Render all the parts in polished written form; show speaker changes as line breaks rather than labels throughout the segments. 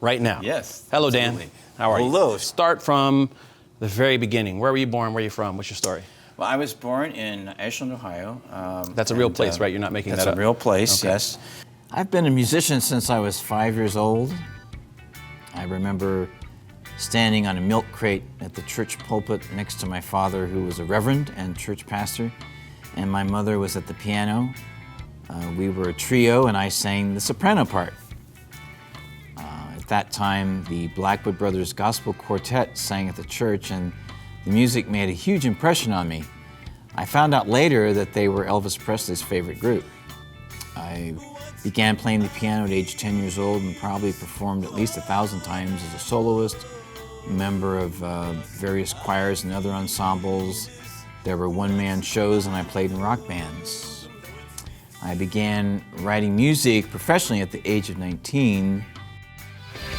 right now.
Yes.
Hello,
absolutely.
Dan. How are you?
Hello.
Start from the very beginning. Where were you born? Where are you from? What's your story?
Well, I was born in Ashland, Ohio.
That's a real place, right? You're not making that up?
That's a real place,
okay.
yes. I've been a musician since I was 5 years old. I remember standing on a milk crate at the church pulpit next to my father, who was a reverend and church pastor, and my mother was at the piano. We were a trio, and I sang the soprano part. At that time, the Blackwood Brothers Gospel Quartet sang at the church, and the music made a huge impression on me. I found out later that they were Elvis Presley's favorite group. I began playing the piano at age 10 years old and probably performed at least 1,000 times as a soloist, member of various choirs and other ensembles. There were one-man shows, and I played in rock bands. I began writing music professionally at the age of 19.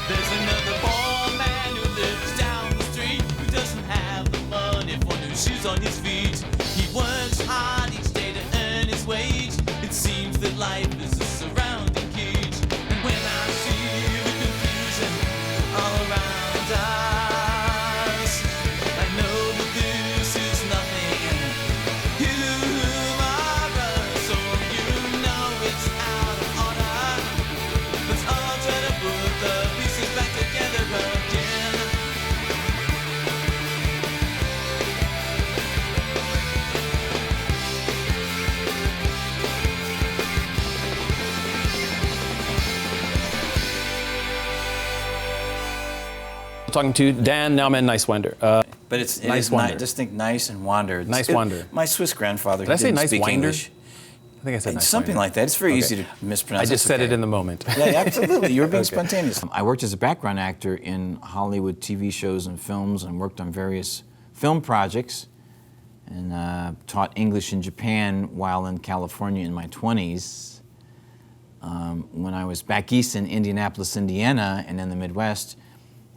There's another poor man who lives down the street who doesn't have the money for new shoes on his feet. He works hard each day to earn his wage. It seems that life is a surrounding cage. And when I see the confusion all around us, I know that this is nothing humorous. So you know it's out of order. Let's all try to put the pieces back together again.
Talking to Dan Nowman Niswander.
But it's
Niswander.
just think nice and wander.
Niswander.
My Swiss grandfather.
Did I say
didn't speak
Niswander?
English.
I think I said Niswander.
Something like that. It's very easy to mispronounce.
I just said it in the moment.
Yeah, absolutely. You were being spontaneous. I worked as a background actor in Hollywood TV shows and films, and worked on various film projects, and taught English in Japan while in California in my 20s. When I was back east in Indianapolis, Indiana, and in the Midwest,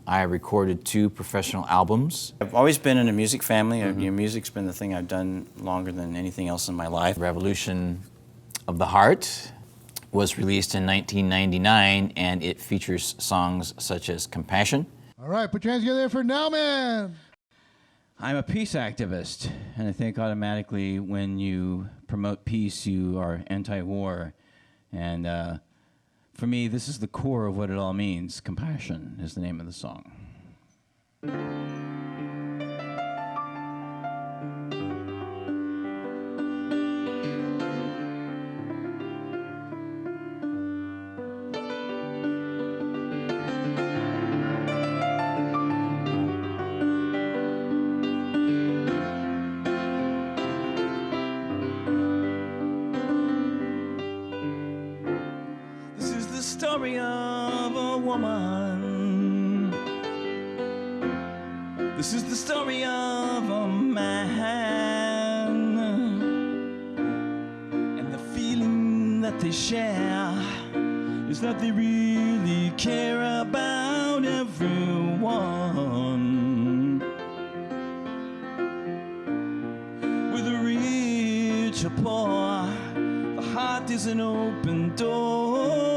I recorded 2 professional albums. I've always been in a music family. Music's been the thing I've done longer than anything else in my life. Revolution of the Heart was released in 1999, and it features songs such as Compassion.
All right, put your hands together for Nowman.
I'm a peace activist, and I think automatically when you promote peace, you are anti-war. And for me, this is the core of what it all means. Compassion is the name of the song. Story of a woman. This is the story of a man, and the feeling that they share is that they really care about everyone. Whether rich or poor, the heart is an open door.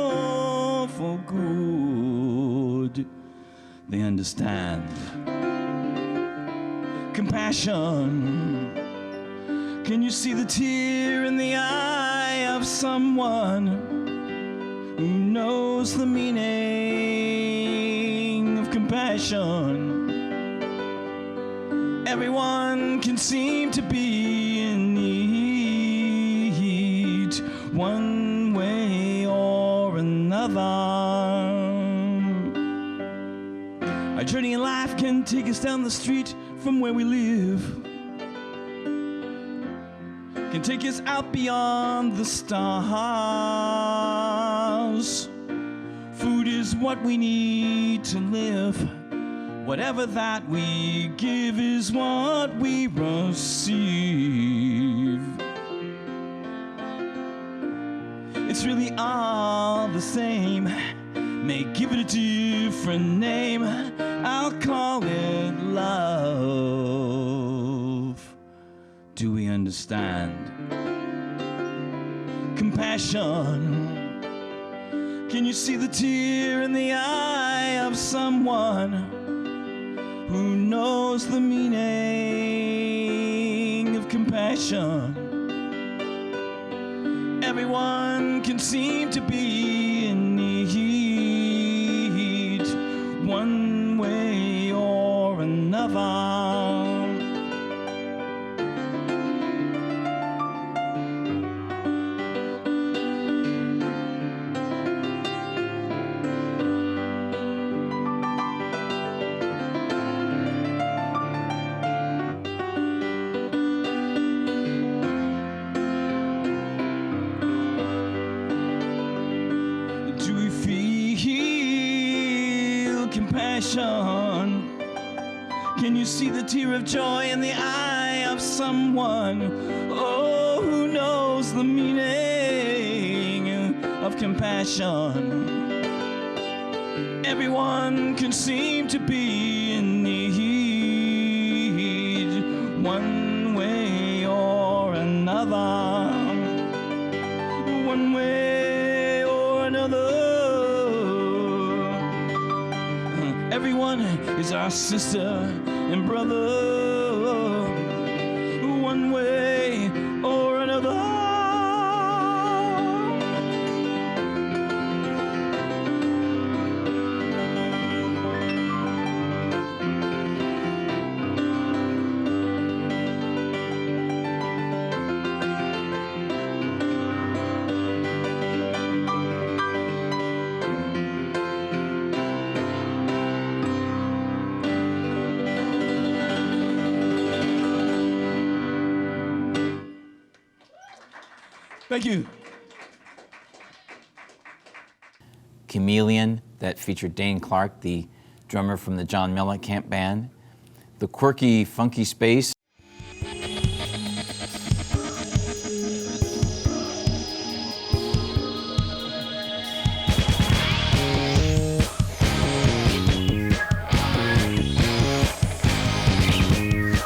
For good, they understand. Compassion. Can you see the tear in the eye of someone who knows the meaning of compassion? Everyone can seem to be in need, one way or another. Our journey in life can take us down the street from where we live, can take us out beyond the stars. Food is what we need to live. Whatever that we give is what we receive. It's really all the same. May give it a different name. I'll call it love. Do we understand? Compassion. Can you see the tear in the eye of someone who knows the meaning of compassion? Everyone can seem to be in need, one way or another. Can you see the tear of joy in the eye of someone, oh, who knows the meaning of compassion? Everyone can seem to be in need, one way or another, one way or another. Everyone is our sister and brother, one way or another. Thank you.
Chameleon, that featured Dane Clark, the drummer from the John Mellencamp Band. The quirky, funky space.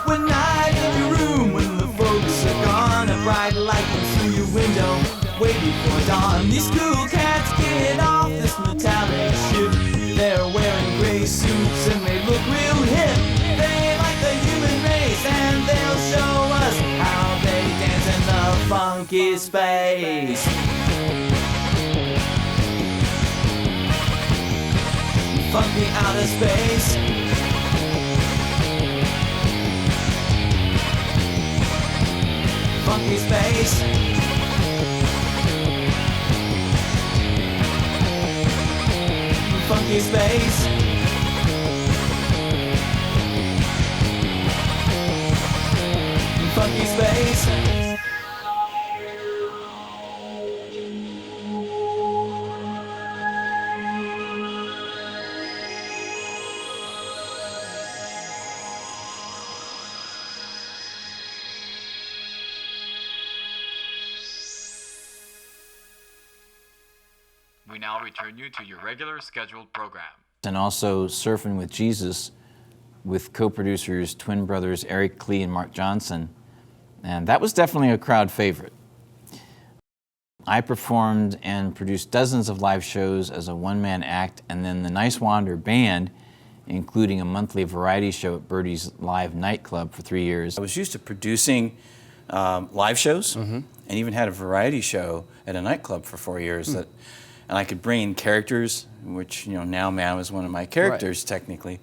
One night in your room when the folks are gone, a bright light comes through your window, way before dawn. These cool cats get off this metallic ship. They're wearing gray suits and they look real hip. They like the human race and they'll show us how they dance in the funky space. Funky outer space. Funky space. Funky space. Funky space.
We now return you to your regular scheduled program.
And also Surfing with Jesus with co-producers, twin brothers Eric Klee and Mark Johnson. And that was definitely a crowd favorite. I performed and produced dozens of live shows as a one-man act, and then the Niswander Band, including a monthly variety show at Birdie's Live nightclub for 3 years.
I was used to producing live shows, and even had a variety show at a nightclub for 4 years. And I could bring in characters, which, you know, Nowman was one of my characters, technically.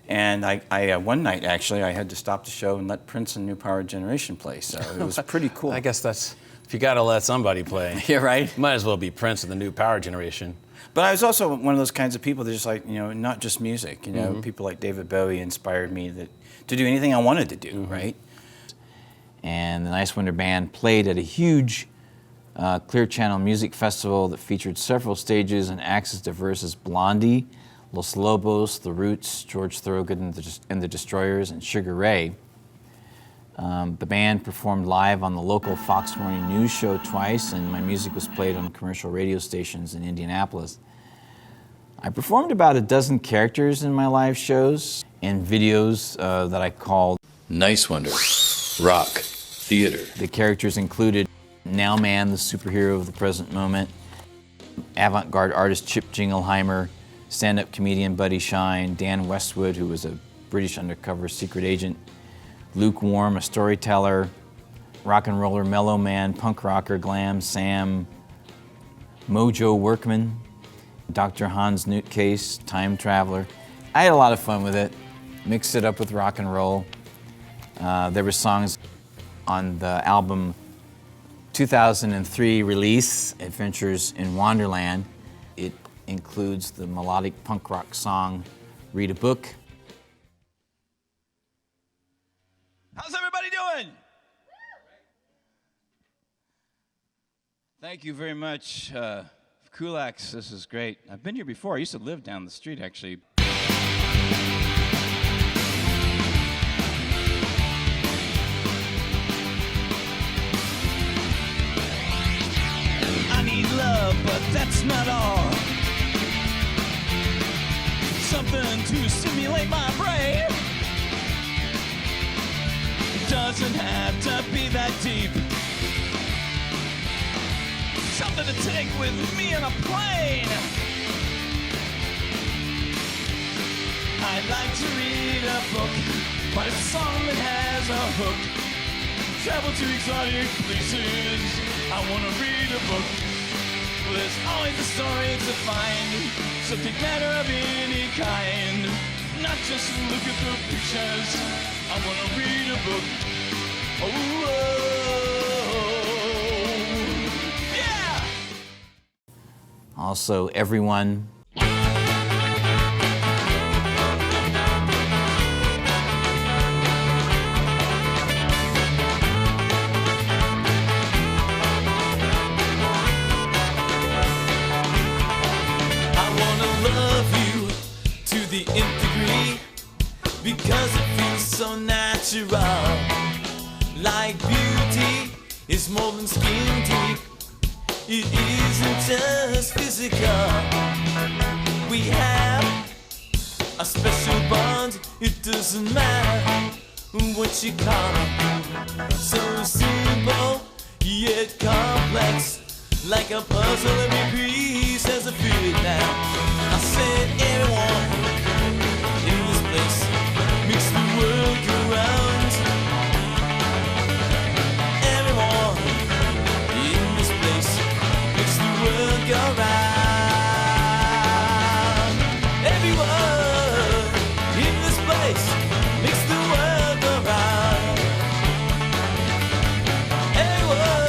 And I one night, actually, I had to stop the show and let Prince and New Power Generation play, so it was pretty cool.
I guess that's, if you gotta let somebody play.
Yeah, right?
Might as well be Prince and the New Power Generation.
But I was also one of those kinds of people that just like, you know, not just music, you know, people like David Bowie inspired me to do anything I wanted to do, right?
And the Niswander Band played at a huge Clear Channel Music Festival that featured several stages and acts as diverse as Blondie, Los Lobos, The Roots, George Thorogood and the Destroyers, and Sugar Ray. The band performed live on the local Fox Morning News show twice, and my music was played on commercial radio stations in Indianapolis. I performed about a dozen characters in my live shows and videos that I called
Niswander Rock Theater.
The characters included Nowman, the superhero of the present moment, avant-garde artist Chip Jingleheimer, stand-up comedian Buddy Shine, Dan Westwood, who was a British undercover secret agent, Lukewarm, a storyteller, rock and roller, mellow man, punk rocker, glam, Sam, Mojo Workman, Dr. Hans Nutcase, time traveler. I had a lot of fun with it, mixed it up with rock and roll. There were songs on the album 2003 release, Adventures in Wonderland. It includes the melodic punk rock song, Read a Book.
How's everybody doing? Thank you very much. Kulaks, this is great. I've been here before. I used to live down the street, actually.
I need love, but that's not all. Something to stimulate my brain. It doesn't have to be that deep. Something to take with me on a plane. I like to read a book, but it's a song that has a hook. Travel to exotic places, I wanna read a book. Well, there's always a story to find, subject matter of any kind. Not just look at the pictures, I wanna read a book. Yeah!
Also, Everyone.
Nth degree, because it feels so natural. Like beauty is more than skin deep. It isn't just physical. We have a special bond. It doesn't matter what you call it. So simple yet complex, like a puzzle. Every piece has a fit now. I said everyone in this place makes the world go round. Everyone in this place makes the world go round. Everyone in this place makes the world go round. Everyone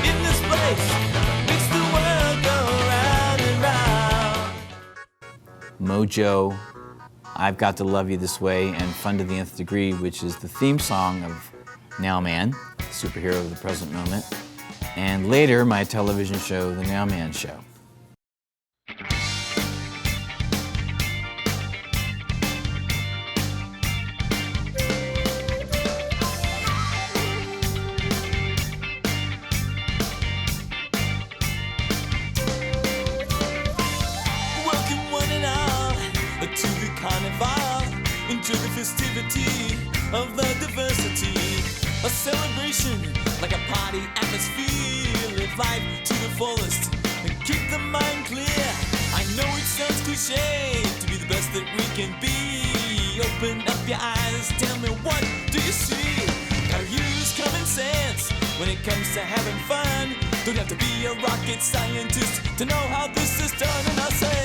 in this place makes the world go round and round.
Mojo, I've Got to Love You This Way, and Fun to the Nth Degree, which is the theme song of Nowman, superhero of the present moment, and later my television show, The Nowman Show.
Welcome one and all to the carnival, into the festivity of the diversity. A celebration like a party atmosphere. Live life to the fullest and keep the mind clear. I know it sounds cliche to be the best that we can be. Open up your eyes, tell me, what do you see? Gotta use common sense when it comes to having fun. Don't have to be a rocket scientist to know how this is done. And I say,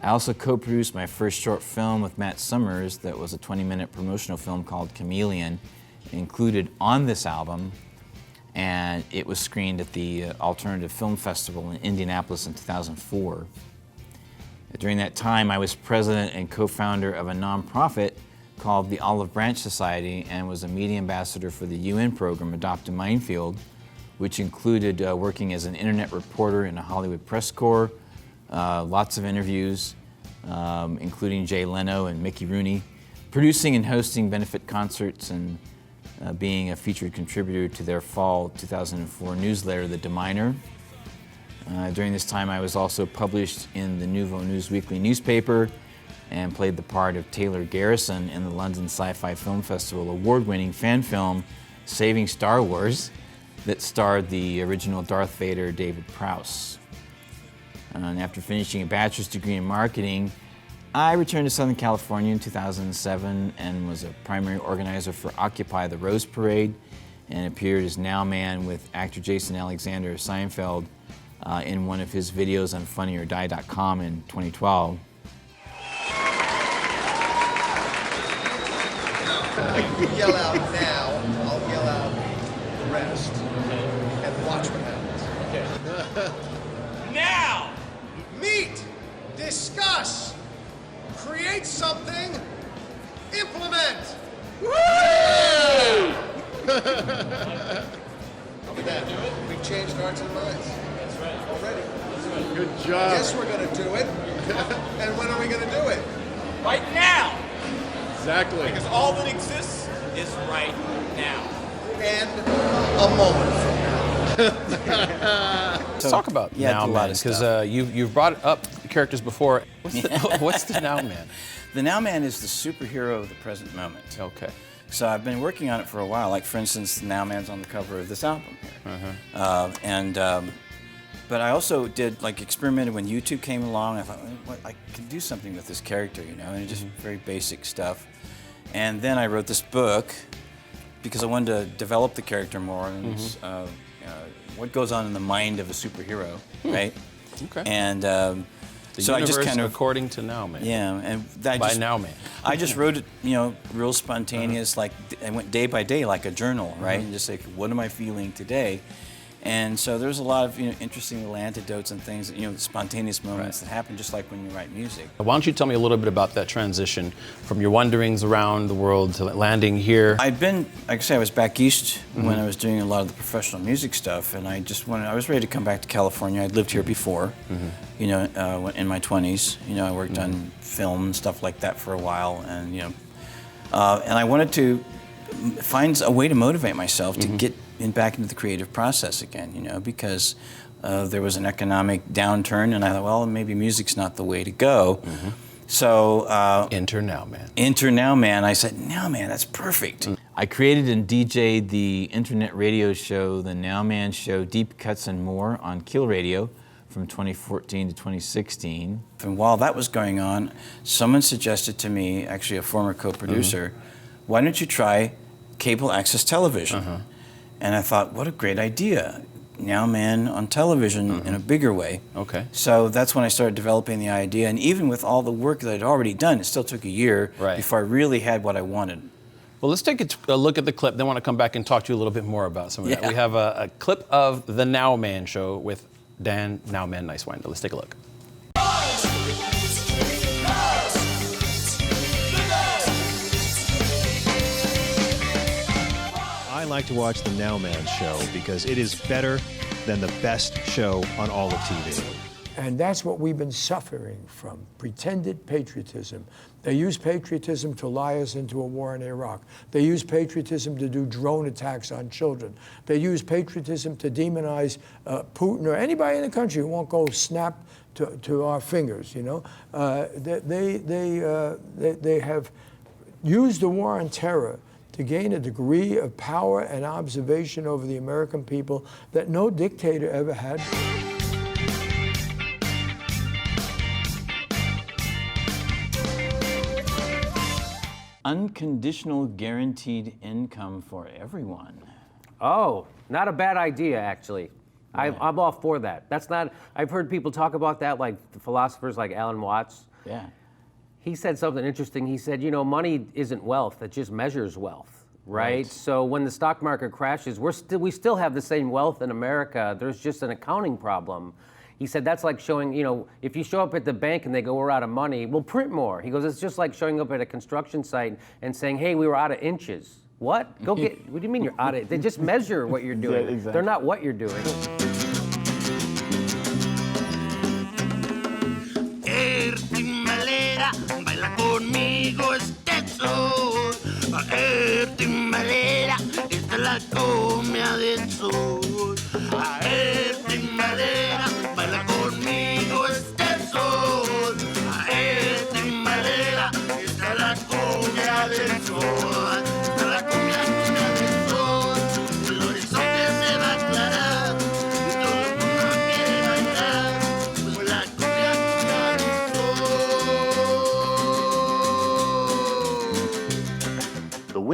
I also co-produced my first short film with Matt Summers that was a 20-minute promotional film called Chameleon, included on this album, and it was screened at the Alternative Film Festival in Indianapolis in 2004. During that time, I was president and co-founder of a nonprofit called the Olive Branch Society and was a media ambassador for the UN program Adopt a Minefield, which included working as an internet reporter in a Hollywood press corps, lots of interviews, including Jay Leno and Mickey Rooney, producing and hosting benefit concerts, and being a featured contributor to their fall 2004 newsletter, The Deminer. During this time, I was also published in the Nouveau News Weekly newspaper and played the part of Taylor Garrison in the London Sci-Fi Film Festival award-winning fan film Saving Star Wars that starred the original Darth Vader, David Prowse. And after finishing a bachelor's degree in marketing, I returned to Southern California in 2007 and was a primary organizer for Occupy the Rose Parade and appeared as Nowman with actor Jason Alexander of Seinfeld in one of his videos on funnyordie.com in 2012.
You yell out now, I'll yell out the rest, and watch what happens. Okay. Now! Meet, discuss, create something, implement! Woo! How did that do it? We've changed hearts and minds. That's right. Already. That's right. Good job. Yes, we're going to do it. And when are we going to do it? Right now! Exactly. Because all that exists is right now. And a moment from now.
Let's talk about Nowman, because you've brought up characters before. What's the Nowman?
The Nowman is the superhero of the present moment.
Okay.
So I've been working on it for a while. Like, for instance, the Nowman's on the cover of this album here. But I also did, like, experimented when YouTube came along. I thought, well, I could do something with this character, you know, and just very basic stuff. And then I wrote this book because I wanted to develop the character more and what goes on in the mind of a superhero, right?
Okay.
And
the
so I just kind of,
according to Nowman.
Yeah, and
Nowman.
I just wrote it, you know, real spontaneous. Like, I went day by day, like a journal, right? And just like, what am I feeling today? And so there's a lot of, you know, interesting little anecdotes and things, you know, spontaneous moments that happen just like when you write music.
Why don't you tell me a little bit about that transition from your wanderings around the world to landing here?
I'd been, like I say, I was back east when I was doing a lot of the professional music stuff, and I was ready to come back to California. I'd lived here before, you know, in my 20s. You know, I worked on film and stuff like that for a while, and, you know, and I wanted to find a way to motivate myself to get back into the creative process again, you know, because there was an economic downturn, and I thought, well, maybe music's not the way to go. So
enter Nowman.
Enter Nowman. I said, Nowman, that's perfect.
I created and DJ'd the internet radio show, the Nowman Show, Deep Cuts and More on Kill Radio from 2014 to 2016.
And while that was going on, someone suggested to me, actually a former co-producer, why don't you try cable access television? And I thought, what a great idea. Nowman on television in a bigger way.
Okay.
So that's when I started developing the idea. And even with all the work that I'd already done, it still took a year before I really had what I wanted.
Well, let's take a look at the clip. Then I want to come back and talk to you a little bit more about some of that. We have a clip of the Nowman Show with Dan Nowman Niswander. Let's take a look.
I like to watch the Nowman Show because it is better than the best show on all of TV.
And that's what we've been suffering from, pretended patriotism. They use patriotism to lie us into a war in Iraq. They use patriotism to do drone attacks on children. They use patriotism to demonize Putin or anybody in the country who won't go snap to our fingers, you know. They have used the war on terror to gain a degree of power and observation over the American people that no dictator ever had.
Unconditional guaranteed income for everyone.
Oh, not a bad idea, actually. I'm all for that. That's not, I've heard people talk about that, like the philosophers like Alan Watts.
Yeah.
He said something interesting. He said, you know, money isn't wealth, it just measures wealth, right? So when the stock market crashes, we still have the same wealth in America. There's just an accounting problem. He said that's like showing, you know, if you show up at the bank and they go, we're out of money, we'll print more. He goes, it's just like showing up at a construction site and saying, hey, we were out of inches. What? Go get, what do you mean you're out of, they just measure what you're doing. Yeah, exactly. They're not what you're doing.
Baila conmigo este sol, a timbalera, esta es la comida del sol, a timbalera,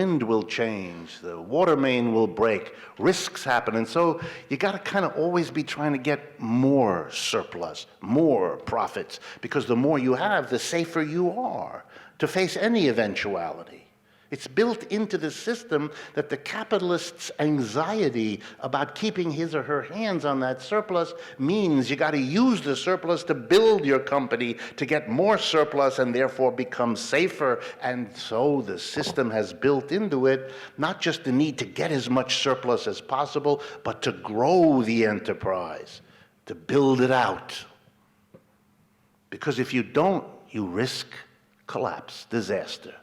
wind will change, the water main will break, risks happen. And so you got to kind of always be trying to get more surplus, more profits, because the more you have, the safer you are to face any eventuality. It's built into the system that the capitalist's anxiety about keeping his or her hands on that surplus means you got to use the surplus to build your company to get more surplus and therefore become safer. And so the system has built into it not just the need to get as much surplus as possible, but to grow the enterprise, to build it out. Because if you don't, you risk collapse, disaster.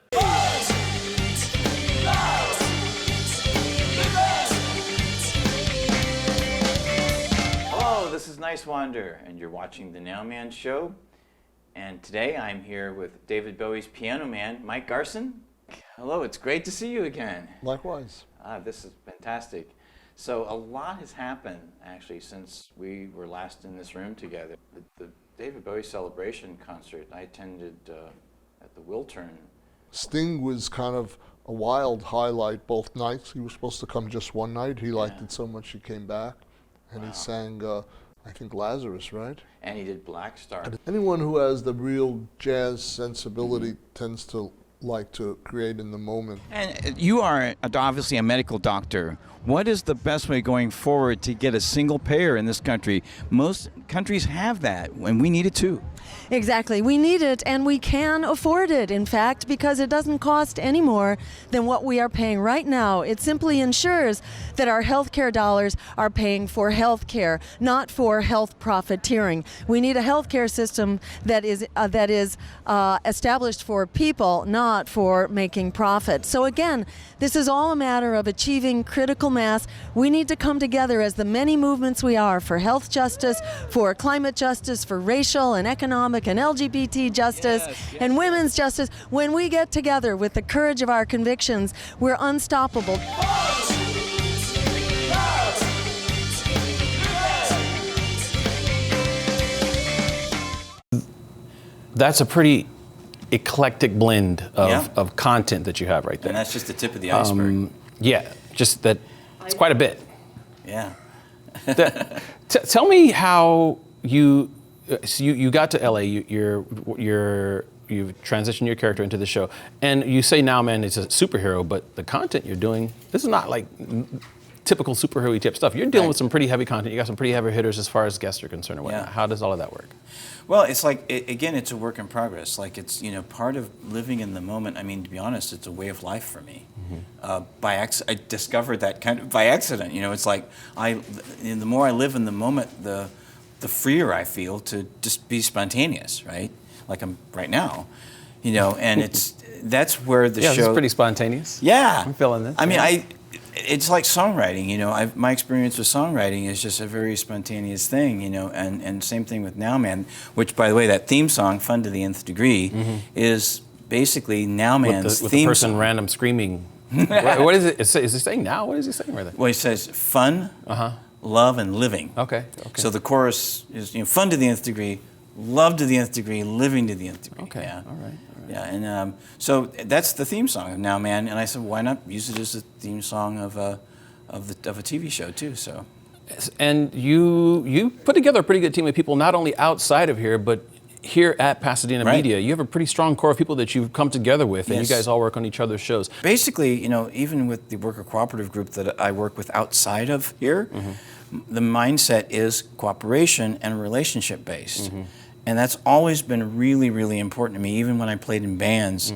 Hello, this is Niswander, and you're watching the Nowman Show. And today I'm here with David Bowie's piano man, Mike Garson. Hello, it's great to see you again.
Likewise.
This is fantastic. So a lot has happened, actually, since we were last in this room together. The David Bowie celebration concert I attended at the Wiltern.
Sting was kind of a wild highlight both nights. He was supposed to come just one night. He liked it so much he came back. And he sang, I think, Lazarus, right?
And he did Black Star.
Anyone who has the real jazz sensibility tends to like to create in the moment.
And you are obviously a medical doctor. What is the best way going forward to get a single payer in this country? Most countries have that, and we need it too.
Exactly. We need it, and we can afford it, in fact, because it doesn't cost any more than what we are paying right now. It simply ensures that our healthcare dollars are paying for healthcare, not for health profiteering. We need a healthcare system that is established for people, not for making profit. So again, this is all a matter of achieving critical mass. We need to come together as the many movements we are for health justice, for climate justice, for racial and economic and LGBT justice, and women's justice. When we get together with the courage of our convictions, we're unstoppable.
That's a pretty eclectic blend of content that you have right there.
And that's just the tip of the iceberg.
Yeah, just that it's quite a bit.
Yeah.
Tell me how you got to LA. You've transitioned your character into the show, and you say Nowman is a superhero, but the content you're doing, this is not like typical superhero type stuff. You're dealing with some pretty heavy content. You got some pretty heavy hitters as far as guests are concerned or whatnot. How does all of that work?
Well, it's like, again, it's a work in progress. Like, it's, part of living in the moment. I mean, to be honest, it's a way of life for me. I discovered that kind of by accident. It's like, the more I live in the moment, the freer I feel to just be spontaneous, right? Like I'm right now, and that's where the show.
Yeah, it's pretty spontaneous.
Yeah.
I'm feeling this.
I mean, it's like songwriting, my experience with songwriting is just a very spontaneous thing, and same thing with Nowman, which, by the way, that theme song, Fun to the Nth Degree, is basically Nowman's
with
theme
the person
song.
random screaming. What is it? Is he saying now? What is he saying right there?
Well, he says fun, love, and living.
Okay.
So the chorus is, fun to the nth degree, love to the nth degree, living to the nth degree.
Okay.
Yeah.
All right.
Yeah, and so that's the theme song of Nowman, and I said, why not use it as a theme song of a TV show too? So,
and you put together a pretty good team of people, not only outside of here, but here at Pasadena Media. You have a pretty strong core of people that you've come together with, and you guys all work on each other's shows.
Basically, even with the worker cooperative group that I work with outside of here, the mindset is cooperation and relationship based. And that's always been really, really important to me. Even when I played in bands,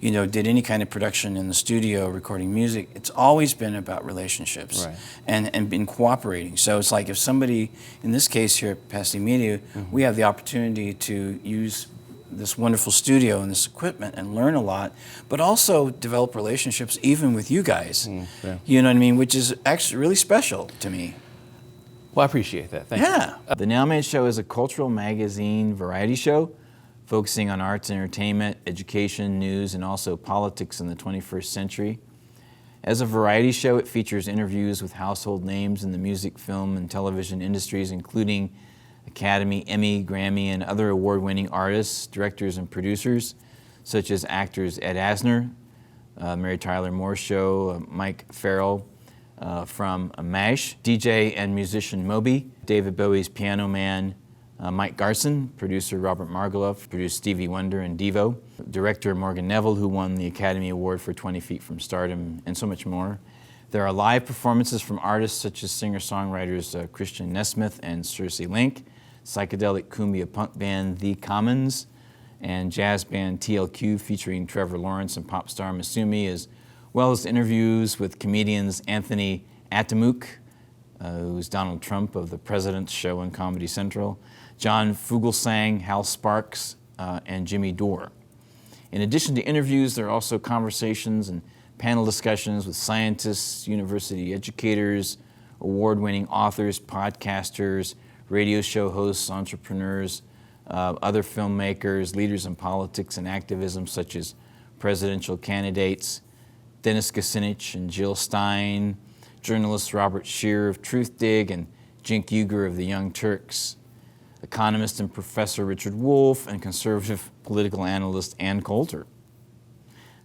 did any kind of production in the studio, recording music, it's always been about relationships and been cooperating. So it's like if somebody, in this case here at Pasadena Media, we have the opportunity to use this wonderful studio and this equipment and learn a lot, but also develop relationships even with you guys. You know what I mean? Which is actually really special to me.
Well, I appreciate that. Thank you.
The Nowman Show is a cultural magazine variety show focusing on arts and entertainment, education, news, and also politics in the 21st century. As a variety show, it features interviews with household names in the music, film, and television industries, including Academy, Emmy, Grammy, and other award-winning artists, directors, and producers, such as actors Ed Asner, Mary Tyler Moore Show, Mike Farrell from MASH, DJ and musician Moby, David Bowie's Piano Man, Mike Garson, producer Robert Margouleff, produced Stevie Wonder and Devo, director Morgan Neville, who won the Academy Award for 20 Feet from Stardom, and so much more. There are live performances from artists such as singer-songwriters Christian Nesmith and Cersei Link, psychedelic cumbia punk band The Commons, and jazz band TLQ featuring Trevor Lawrence and pop star Masumi, as well as interviews with comedians Anthony Atamuk, who's Donald Trump of The President's Show on Comedy Central, John Fugelsang, Hal Sparks, and Jimmy Dore. In addition to interviews, there are also conversations and panel discussions with scientists, university educators, award-winning authors, podcasters, radio show hosts, entrepreneurs, other filmmakers, leaders in politics and activism such as presidential candidates, Dennis Kucinich and Jill Stein, journalists Robert Scheer of Truth Dig and Cenk Uygur of the Young Turks, economist and professor Richard Wolff, and conservative political analyst Ann Coulter.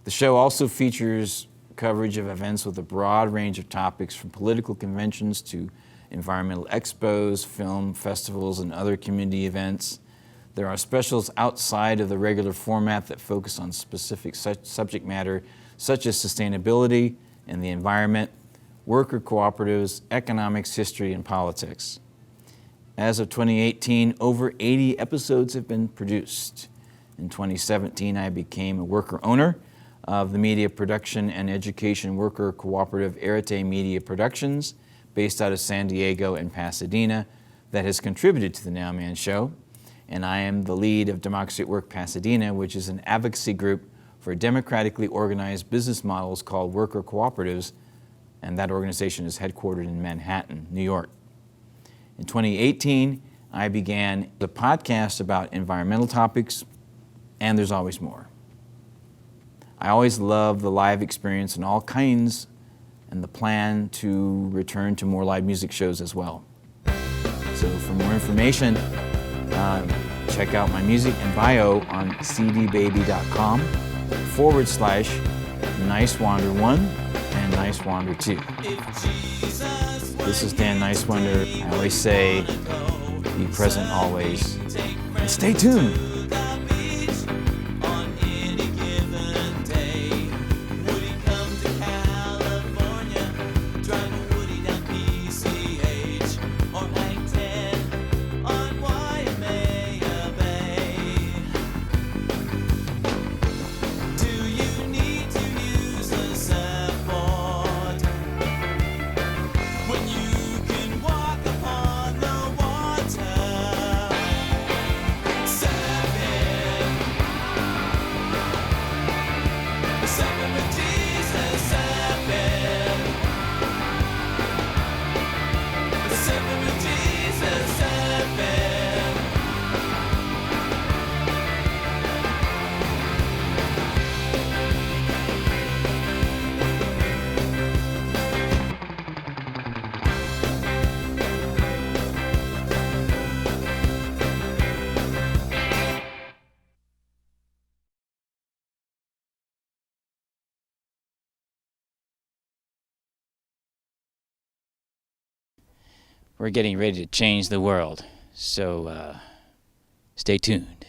The show also features coverage of events with a broad range of topics, from political conventions to environmental expos, film festivals, and other community events. There are specials outside of the regular format that focus on specific subject matter, such as sustainability and the environment, worker cooperatives, economics, history, and politics. As of 2018, over 80 episodes have been produced. In 2017, I became a worker owner of the media production and education worker cooperative Arete Media Productions, based out of San Diego and Pasadena, that has contributed to the Nowman Show. And I am the lead of Democracy at Work Pasadena, which is an advocacy group for democratically organized business models called worker cooperatives, and that organization is headquartered in Manhattan, New York. In 2018, I began a podcast about environmental topics, and there's always more. I always love the live experience and all kinds, and the plan to return to more live music shows as well. So for more information, check out my music and bio on cdbaby.com/Niswander1 and Niswander2. This is Dan Niswander. I always say, be present always, and stay tuned. We're getting ready to change the world, so stay tuned.